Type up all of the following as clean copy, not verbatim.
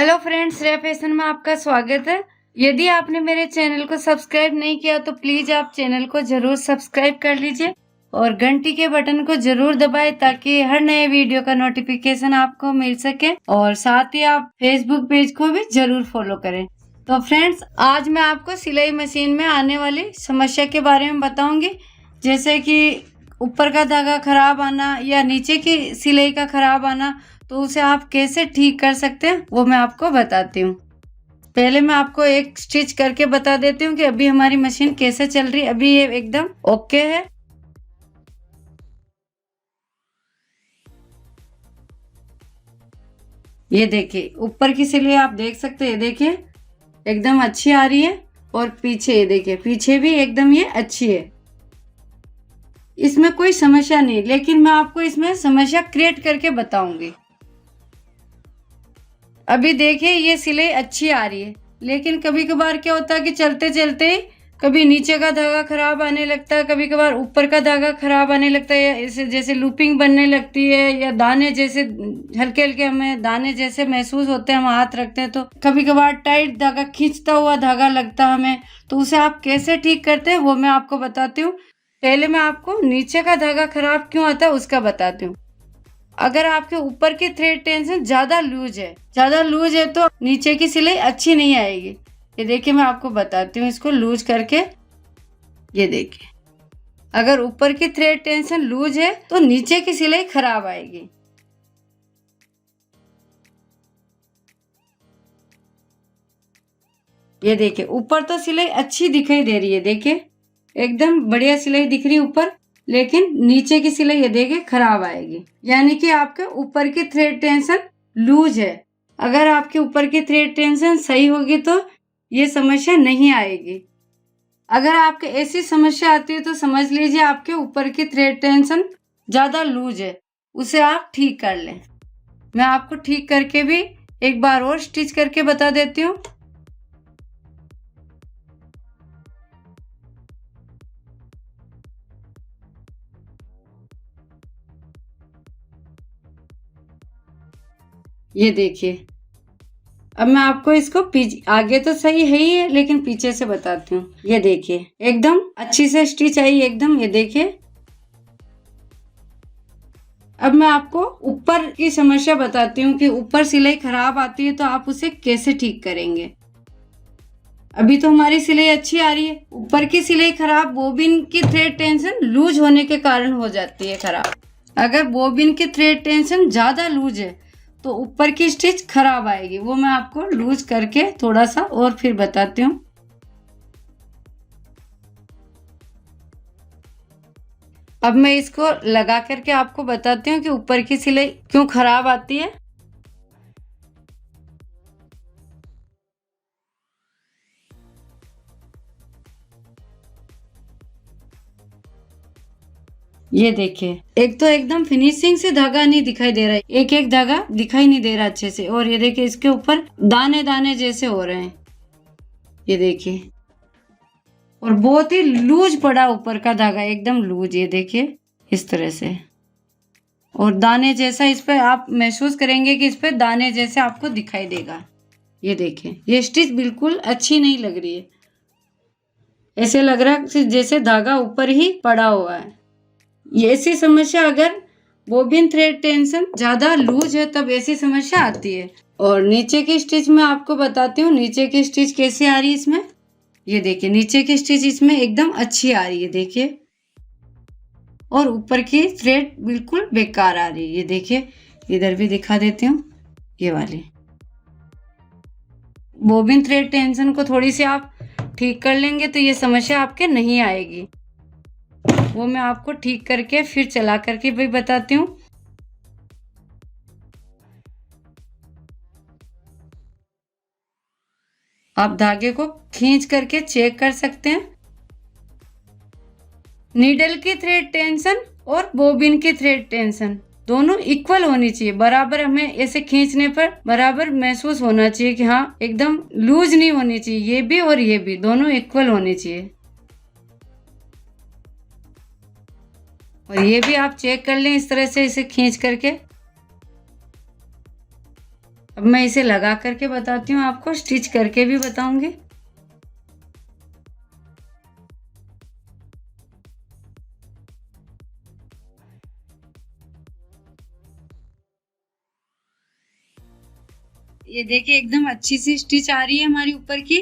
Hello friends, Shreya fashion में आपका स्वागत है। यदि आपने मेरे चैनल को सब्सक्राइब नहीं किया तो प्लीज आप चैनल को जरूर सब्सक्राइब कर लीजिए और घंटी के बटन को जरूर दबाएं ताकि हर नए वीडियो का नोटिफिकेशन आपको मिल सके। और साथ ही आप फेसबुक पेज को भी जरूर फॉलो करें। तो फ्रेंड्स, आज मैं आपको सिलाई मशीन में आने वाली समस्या के बारे में बताऊंगी, जैसे कि ऊपर का धागा खराब आना या नीचे की सिलाई का खराब आना। तो उसे आप कैसे ठीक कर सकते हैं वो मैं आपको बताती हूँ। पहले मैं आपको एक स्टिच करके बता देती हूँ कि अभी हमारी मशीन कैसे चल रही है। अभी ये एकदम ओके है। ये देखिए, ऊपर की सिलाई आप देख सकते हैं, देखिए एकदम अच्छी आ रही है। और पीछे ये देखिए, पीछे भी एकदम ये अच्छी है, इसमें कोई समस्या नहीं। लेकिन मैं आपको इसमें समस्या क्रिएट करके बताऊंगी। अभी देखिए ये सिलाई अच्छी आ रही है, लेकिन कभी कभार क्या होता है कि चलते चलते कभी नीचे का धागा खराब आने लगता है, कभी कभार ऊपर का धागा खराब आने लगता है, या ऐसे जैसे लूपिंग बनने लगती है, या दाने जैसे हल्के हल्के हमें दाने जैसे महसूस होते हैं। हम हाथ रखते हैं तो कभी कभार टाइट धागा, खींचता हुआ धागा लगता है हमें। तो उसे आप कैसे ठीक करते हैं वो मैं आपको बताती हूँ। पहले मैं आपको नीचे का धागा खराब क्यों आता है उसका बताती हूँ। अगर आपके ऊपर की थ्रेड टेंशन ज्यादा लूज है तो नीचे की सिलाई अच्छी नहीं आएगी। ये देखिए, मैं आपको बताती हूँ इसको लूज करके। ये देखिए, अगर ऊपर की थ्रेड टेंशन लूज है तो नीचे की सिलाई खराब आएगी। ये देखिए, ऊपर तो सिलाई अच्छी दिखाई दे रही है, देखिए एकदम बढ़िया सिलाई दिख रही है ऊपर, लेकिन नीचे की सिलाई ये देखिए खराब आएगी। यानी कि आपके ऊपर की थ्रेड टेंशन लूज है। अगर आपके ऊपर की थ्रेड टेंशन सही होगी तो ये समस्या नहीं आएगी। अगर आपके ऐसी समस्या आती है तो समझ लीजिए आपके ऊपर की थ्रेड टेंशन ज्यादा लूज है, उसे आप ठीक कर लें। मैं आपको ठीक करके भी एक बार और स्टिच करके बता देती हूँ। ये देखिए, अब मैं आपको इसको पीछे, आगे तो सही है ही है लेकिन पीछे से बताती हूँ। ये देखिए एकदम अच्छी से स्टिच आई एकदम। ये देखिए, अब मैं आपको ऊपर की समस्या बताती हूँ कि ऊपर सिलाई खराब आती है तो आप उसे कैसे ठीक करेंगे। अभी तो हमारी सिलाई अच्छी आ रही है, ऊपर की सिलाई खराब बोबिन की थ्रेड टेंशन लूज होने के कारण हो जाती है खराब। अगर बोबिन की थ्रेड टेंशन ज्यादा लूज है तो ऊपर की स्टिच खराब आएगी। वो मैं आपको लूज करके थोड़ा सा और फिर बताती हूँ। अब मैं इसको लगा करके आपको बताती हूँ कि ऊपर की सिलाई क्यों खराब आती है। ये देखिए, एक तो एकदम फिनिशिंग से धागा नहीं दिखाई दे रहा है, एक एक धागा दिखाई नहीं दे रहा अच्छे से। और ये देखिए, इसके ऊपर दाने दाने जैसे हो रहे हैं। ये देखिए, और बहुत ही लूज पड़ा ऊपर का धागा, एकदम लूज। ये देखिए इस तरह से, और दाने जैसा इस पे आप महसूस करेंगे कि इस पे दाने जैसे आपको दिखाई देगा। ये देखिए, ये स्टिच बिल्कुल अच्छी नहीं लग रही है, ऐसे लग रहा है जैसे धागा ऊपर ही पड़ा हुआ है। ये ऐसी समस्या अगर बोबिन थ्रेड टेंशन ज्यादा लूज है तब ऐसी समस्या आती है। और नीचे की स्टिच में आपको बताती हूँ नीचे की स्टिच कैसे आ रही है इसमें। ये देखिए, नीचे की स्टिच इसमें एकदम अच्छी आ रही है, देखिए। और ऊपर की थ्रेड बिल्कुल बेकार आ रही है। ये देखिए, इधर भी दिखा देती हूँ, ये वाली बोबिन थ्रेड टेंशन को थोड़ी सी आप ठीक कर लेंगे तो ये समस्या आपके नहीं आएगी। वो मैं आपको ठीक करके फिर चला करके भी बताती हूँ। आप धागे को खींच करके चेक कर सकते हैं। नीडल की थ्रेड टेंशन और बोबिन की थ्रेड टेंशन दोनों इक्वल होनी चाहिए, बराबर। हमें ऐसे खींचने पर बराबर महसूस होना चाहिए कि हाँ एकदम लूज नहीं होनी चाहिए। ये भी और ये भी दोनों इक्वल होनी चाहिए। और ये भी आप चेक कर लें इस तरह से, इसे खींच करके। अब मैं इसे लगा करके बताती हूँ, आपको स्टिच करके भी बताऊंगी। ये देखिए एकदम अच्छी सी स्टिच आ रही है हमारी ऊपर की,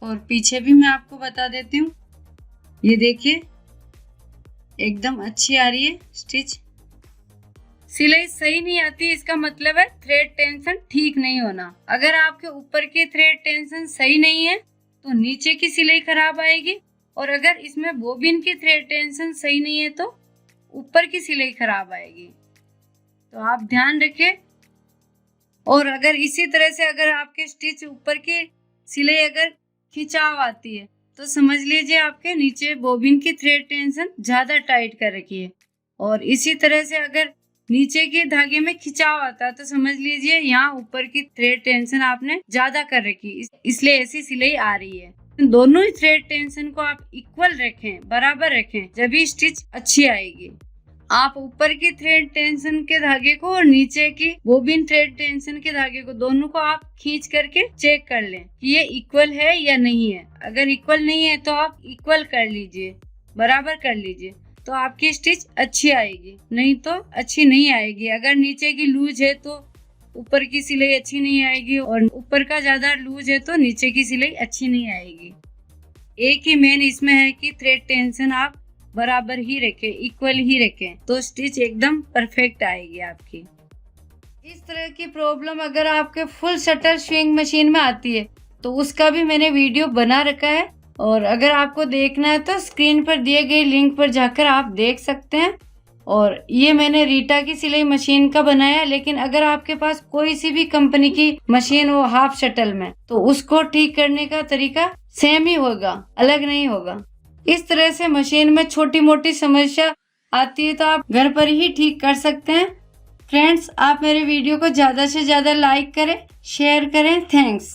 और पीछे भी मैं आपको बता देती हूँ। ये देखिए एकदम अच्छी आ रही है स्टिच। सिलाई सही नहीं आती इसका मतलब है थ्रेड टेंशन ठीक नहीं होना। अगर आपके ऊपर की थ्रेड टेंशन सही नहीं है तो नीचे की सिलाई खराब आएगी, और अगर इसमें बोबिन की थ्रेड टेंशन सही नहीं है तो ऊपर की सिलाई खराब आएगी। तो आप ध्यान रखें। और अगर इसी तरह से अगर आपके स्टिच ऊपर की सिलाई अगर खिंचाव आती है तो समझ लीजिए आपके नीचे बोबिन की थ्रेड टेंशन ज्यादा टाइट कर रखी है। और इसी तरह से अगर नीचे के धागे में खिंचाव आता है तो समझ लीजिए यहाँ ऊपर की थ्रेड टेंशन आपने ज्यादा कर रखी, इसलिए ऐसी सिलाई आ रही है। दोनों ही थ्रेड टेंशन को आप इक्वल रखें, बराबर रखें, जब स्टिच अच्छी आएगी। आप ऊपर की थ्रेड टेंशन के धागे को और नीचे की बोबिन थ्रेड टेंशन के धागे को, दोनों को आप खींच करके चेक कर लें कि ये इक्वल है या नहीं है। अगर इक्वल नहीं है तो आप इक्वल कर लीजिए, बराबर कर लीजिए, तो आपकी स्टिच अच्छी आएगी, नहीं तो अच्छी नहीं आएगी। अगर नीचे की लूज है तो ऊपर की सिलाई अच्छी नहीं आएगी, और ऊपर का ज्यादा लूज है तो नीचे की सिलाई अच्छी नहीं आएगी। एक ही मेन इसमें है कि थ्रेड टेंशन आप बराबर ही रखें, इक्वल ही रखें, तो स्टिच एकदम परफेक्ट आएगी आपकी। इस तरह की प्रॉब्लम अगर आपके फुल शटर स्विंग मशीन में आती है तो उसका भी मैंने वीडियो बना रखा है, और अगर आपको देखना है तो स्क्रीन पर दिए गए लिंक पर जाकर आप देख सकते हैं। और ये मैंने रीटा की सिलाई मशीन का बनाया, लेकिन अगर आपके पास कोई सी भी कंपनी की मशीन हो हाफ शटल में तो उसको ठीक करने का तरीका सेम ही होगा, अलग नहीं होगा। इस तरह से मशीन में छोटी मोटी समस्या आती है तो आप घर पर ही ठीक कर सकते हैं। फ्रेंड्स, आप मेरे वीडियो को ज्यादा से ज्यादा लाइक करें, शेयर करें। थैंक्स।